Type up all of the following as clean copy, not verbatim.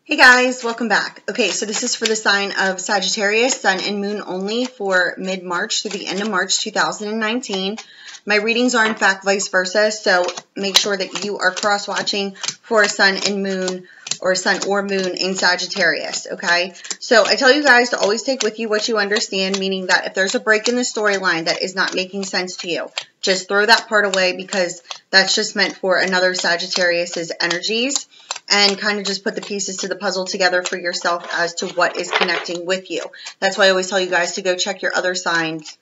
Hey guys, welcome back. Okay, so this is for the sign of Sagittarius, Sun and Moon only for mid-March through the end of March 2019. My readings are in fact vice versa, so make sure that you are cross-watching for a Sun and Moon or Sun or Moon in Sagittarius, okay? So I tell you guys to always take with you what you understand, meaning that if there's a break in the storyline that is not making sense to you, just throw that part away because that's just meant for another Sagittarius's energies. And kind of just put the pieces to the puzzle together for yourself as to what is connecting with you. That's why I always tell you guys to go check your other signs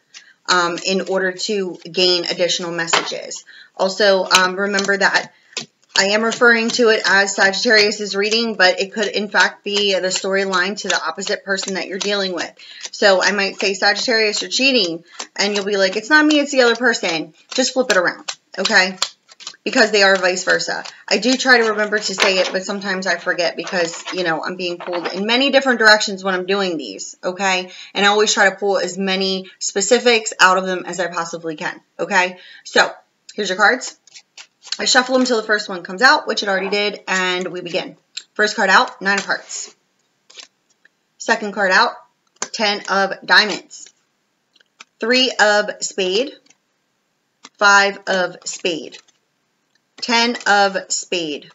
in order to gain additional messages. Also, remember that I am referring to it as Sagittarius's reading, but it could in fact be the storyline to the opposite person that you're dealing with. So I might say, Sagittarius, you're cheating, and you'll be like, it's not me, it's the other person. Just flip it around, okay? Because they are vice versa. I do try to remember to say it, but sometimes I forget because, you know, I'm being pulled in many different directions when I'm doing these, okay? And I always try to pull as many specifics out of them as I possibly can, okay? So, here's your cards. I shuffle them till the first one comes out, which it already did, and we begin. First card out, 9 of Hearts. Second card out, 10 of Diamonds. 3 of Spade. 5 of Spade. 10 of Spade,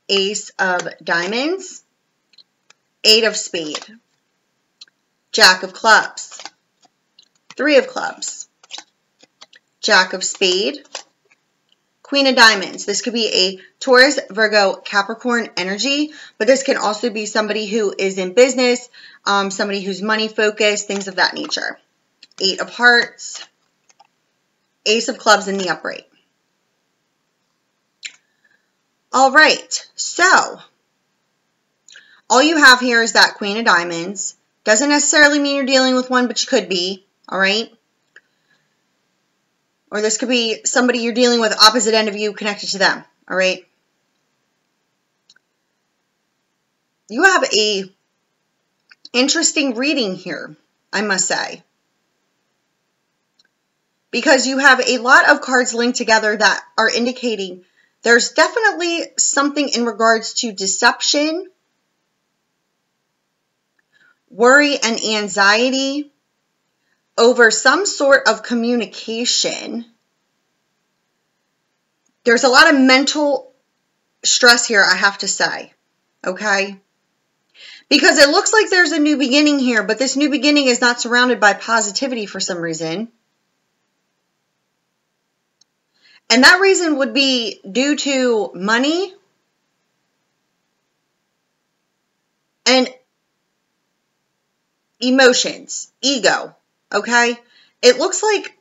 Ace of Diamonds, 8 of Spade, Jack of Clubs, 3 of Clubs, Jack of Spade, Queen of Diamonds. This could be a Taurus, Virgo, Capricorn energy, but this can also be somebody who is in business, somebody who's money focused, things of that nature. 8 of Hearts, Ace of Clubs in the upright. All right, so all you have here is that Queen of Diamonds. Doesn't necessarily mean you're dealing with one, but you could be, all right? Or this could be somebody you're dealing with, opposite end of you, connected to them, all right? You have a interesting reading here, I must say. Because you have a lot of cards linked together that are indicating there's definitely something in regards to deception, worry, and anxiety over some sort of communication. There's a lot of mental stress here, I have to say, okay? Because it looks like there's a new beginning here, but this new beginning is not surrounded by positivity for some reason. And that reason would be due to money and emotions, ego, okay? It looks like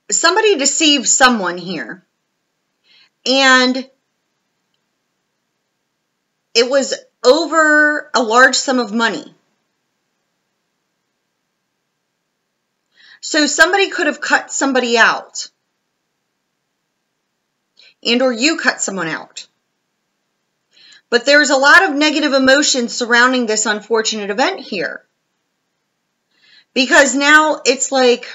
somebody deceived someone here. And it was over a large sum of money. So somebody could have cut somebody out, and or you cut someone out. But there's a lot of negative emotions surrounding this unfortunate event here. Because now it's like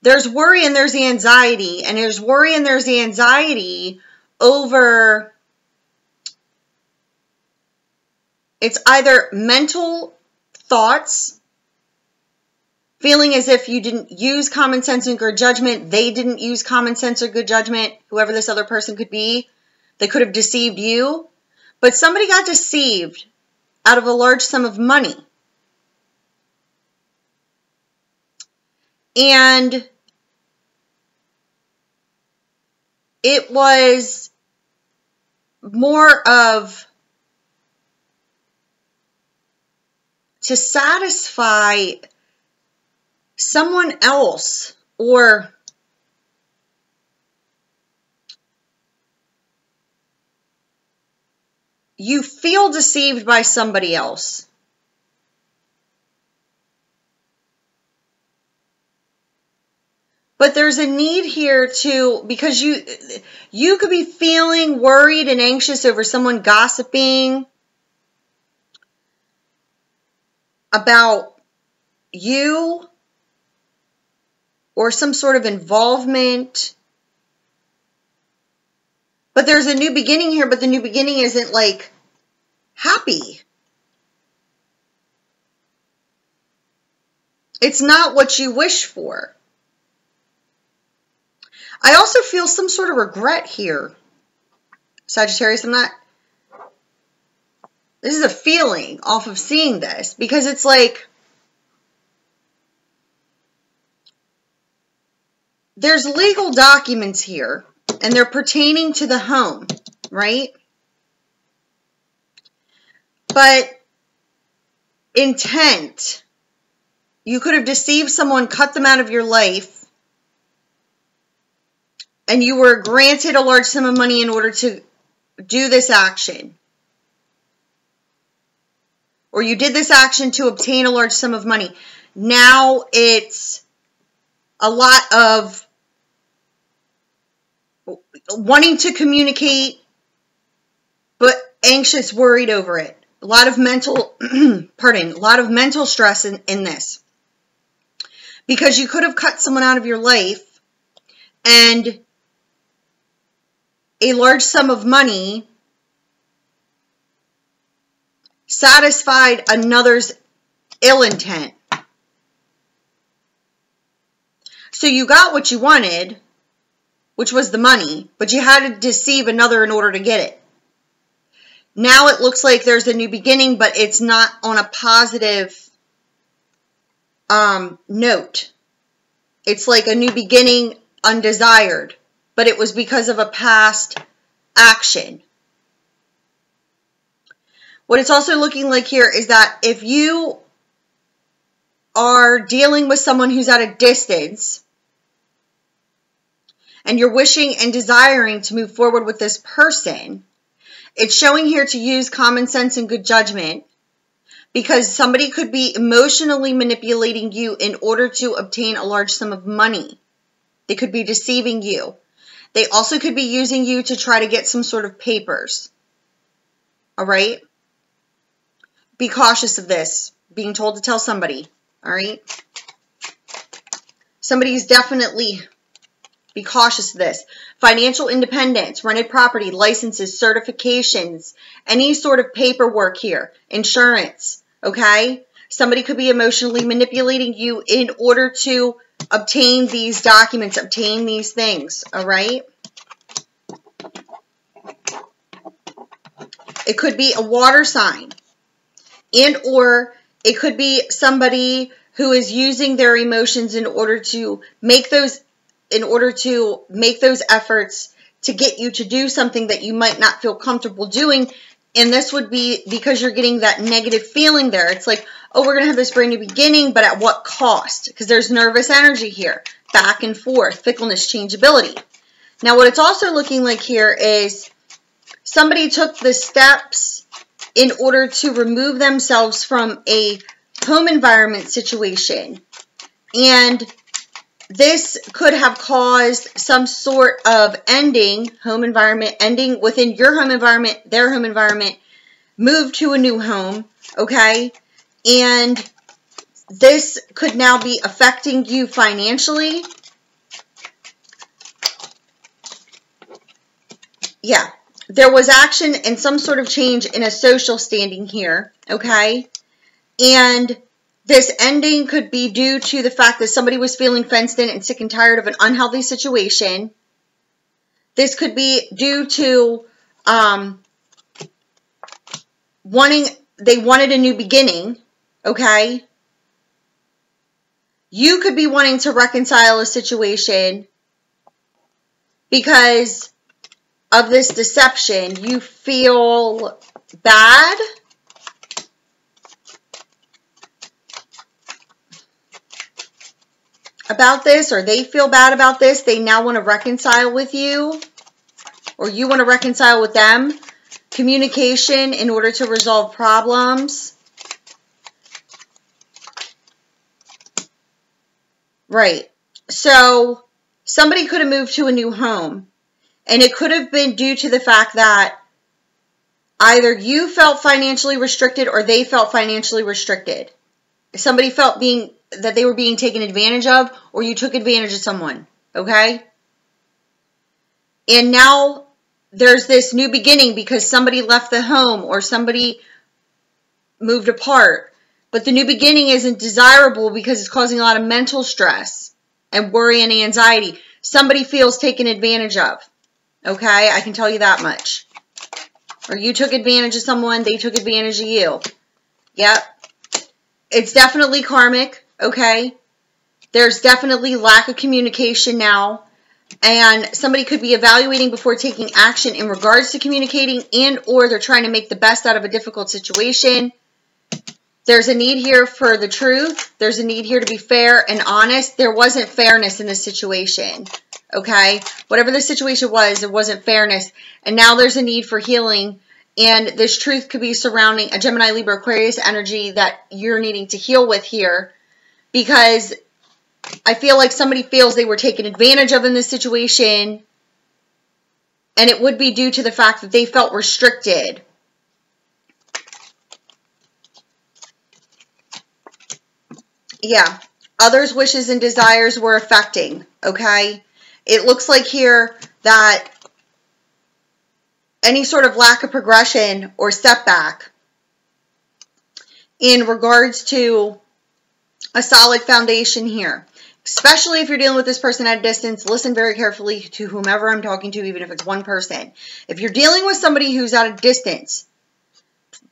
there's worry and there's anxiety, and there's worry and there's anxiety over, it's either mental thoughts, feeling as if you didn't use common sense and good judgment. They didn't use common sense or good judgment. Whoever this other person could be. They could have deceived you. But somebody got deceived out of a large sum of money. And it was more of to satisfy someone else, or you feel deceived by somebody else. But there's a need here to, because you could be feeling worried and anxious over someone gossiping about you, or some sort of involvement But there's a new beginning here, but the new beginning isn't like happy. It's not what you wish for. I also feel some sort of regret here, Sagittarius. This is a feeling off of seeing this, because it's like there's legal documents here and they're pertaining to the home, right? But intent, you could have deceived someone, cut them out of your life, and you were granted a large sum of money in order to do this action. Or you did this action to obtain a large sum of money. Now it's a lot of wanting to communicate, but anxious, worried over it. A lot of mental, a lot of mental stress in this. Because you could have cut someone out of your life and a large sum of money satisfied another's ill intent. So you got what you wanted, which was the money, but you had to deceive another in order to get it. Now it looks like there's a new beginning, but it's not on a positive note. It's like a new beginning undesired, but it was because of a past action. What it's also looking like here is that if you are dealing with someone who's at a distance and you're wishing and desiring to move forward with this person, it's showing here to use common sense and good judgment, because somebody could be emotionally manipulating you in order to obtain a large sum of money. They could be deceiving you. They also could be using you to try to get some sort of papers. All right? Be cautious of this. Being told to tell somebody. All right? Somebody's definitely... Be cautious of this. Financial independence, rented property, licenses, certifications, any sort of paperwork here, insurance, okay? Somebody could be emotionally manipulating you in order to obtain these documents, obtain these things, all right? It could be a water sign, and or it could be somebody who is using their emotions in order to make those efforts to get you to do something that you might not feel comfortable doing. And this would be because you're getting that negative feeling there. It's like, oh, we're going to have this brand new beginning, but at what cost? Because there's nervous energy here, back and forth, fickleness, changeability. Now, what it's also looking like here is somebody took the steps in order to remove themselves from a home environment situation. And this could have caused some sort of ending, home environment, ending within your home environment, their home environment, move to a new home, okay? And this could now be affecting you financially. Yeah, there was action and some sort of change in a social standing here, okay? And this ending could be due to the fact that somebody was feeling fenced in and sick and tired of an unhealthy situation. This could be due to they wanted a new beginning, okay? You could be wanting to reconcile a situation because of this deception. You feel bad about this, or they feel bad about this. They now want to reconcile with you, or you want to reconcile with them. Communication in order to resolve problems. Right. So somebody could have moved to a new home, and it could have been due to the fact that either you felt financially restricted or they felt financially restricted. Somebody felt that they were being taken advantage of, or you took advantage of someone, okay? And now there's this new beginning because somebody left the home or somebody moved apart. But the new beginning isn't desirable because it's causing a lot of mental stress and worry and anxiety. Somebody feels taken advantage of. Okay? I can tell you that much. Or you took advantage of someone, they took advantage of you. Yep. It's definitely karmic. Okay? There's definitely lack of communication now. And somebody could be evaluating before taking action in regards to communicating, and or they're trying to make the best out of a difficult situation. There's a need here for the truth. There's a need here to be fair and honest. There wasn't fairness in this situation. Okay? Whatever the situation was, there wasn't fairness. And now there's a need for healing. And this truth could be surrounding a Gemini, Libra, Aquarius energy that you're needing to heal with here. Because I feel like somebody feels they were taken advantage of in this situation. And it would be due to the fact that they felt restricted. Yeah. Others' wishes and desires were affecting. Okay? It looks like here that any sort of lack of progression or setback in regards to a solid foundation here. Especially if you're dealing with this person at a distance, listen very carefully to whomever I'm talking to, even if it's one person. If you're dealing with somebody who's at a distance,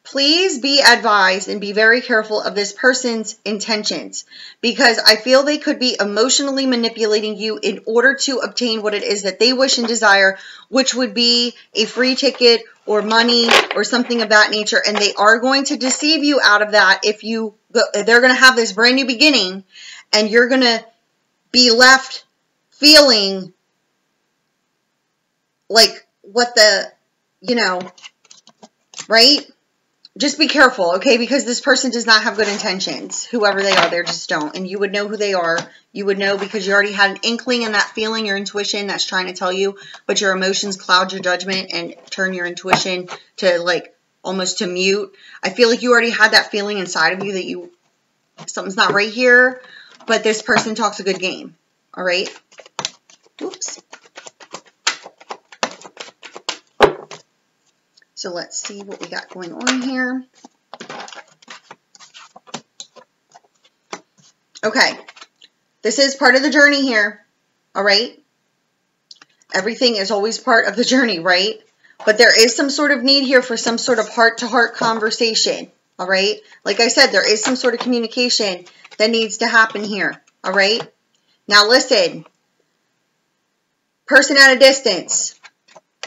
please be advised and be very careful of this person's intentions, because I feel they could be emotionally manipulating you in order to obtain what it is that they wish and desire, which would be a free ticket or money or something of that nature. And they are going to deceive you out of that if you go, they're going to have this brand new beginning and you're going to be left feeling like what the, you know, right? Just be careful, okay? Because this person does not have good intentions. Whoever they are, they just don't. And you would know who they are. You would know because you already had an inkling and that feeling, your intuition that's trying to tell you, but your emotions cloud your judgment and turn your intuition to like almost to mute. I feel like you already had that feeling inside of you that you, something's not right here, but this person talks a good game, all right? Oops. So let's see what we got going on here. Okay. This is part of the journey here. All right. Everything is always part of the journey, right? But there is some sort of need here for some sort of heart-to-heart conversation. All right. Like I said, there is some sort of communication that needs to happen here. All right. Now listen. Person at a distance.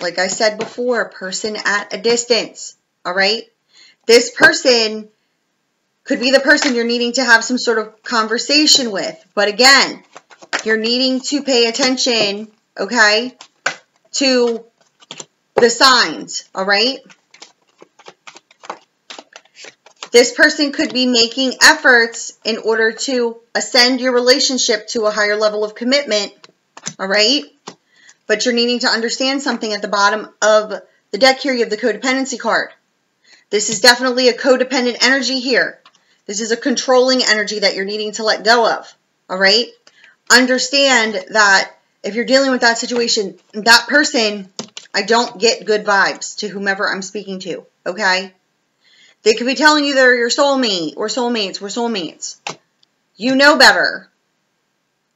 Like I said before, person at a distance, all right? This person could be the person you're needing to have some sort of conversation with. But again, you're needing to pay attention, okay, to the signs, all right? This person could be making efforts in order to ascend your relationship to a higher level of commitment, all right? But you're needing to understand something at the bottom of the deck here. You have the codependency card. This is definitely a codependent energy here. This is a controlling energy that you're needing to let go of. All right? Understand that if you're dealing with that situation, that person, I don't get good vibes to whomever I'm speaking to. Okay? They could be telling you they're your soulmate or soulmates. We're soulmates. You know better.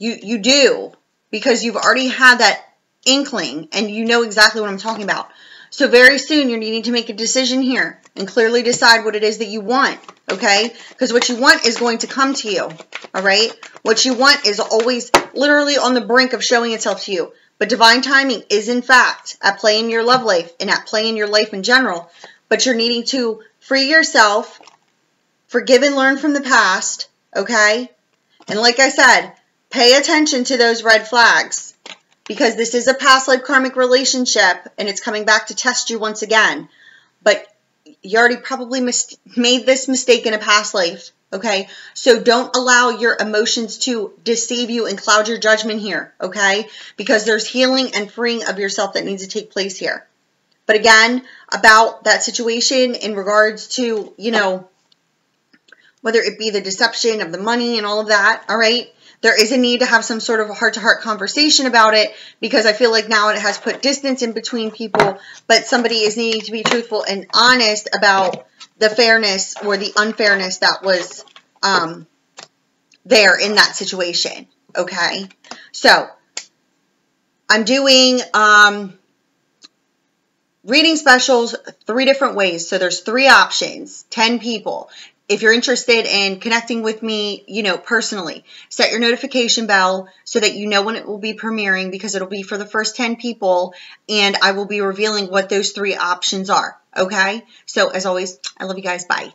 You do. Because you've already had that inkling and you know exactly what I'm talking about. So very soon you're needing to make a decision here and clearly decide what it is that you want, okay? Because what you want is going to come to you, all right? What you want is always literally on the brink of showing itself to you. But divine timing is in fact at play in your love life and at play in your life in general. But you're needing to free yourself, forgive and learn from the past, okay? And like I said, pay attention to those red flags. Because this is a past life karmic relationship and it's coming back to test you once again. But you already probably made this mistake in a past life. Okay? So don't allow your emotions to deceive you and cloud your judgment here. Okay? Because there's healing and freeing of yourself that needs to take place here. But again, about that situation in regards to, you know, whether it be the deception of the money and all of that. All right? There is a need to have some sort of a heart-to-heart conversation about it, because I feel like now it has put distance in between people, but somebody is needing to be truthful and honest about the fairness or the unfairness that was there in that situation, okay? So, I'm doing reading specials 3 different ways. So there's 3 options, 10 people. If you're interested in connecting with me, you know, personally, set your notification bell so that you know when it will be premiering, because it'll be for the first 10 people, and I will be revealing what those 3 options are, okay? So as always, I love you guys. Bye.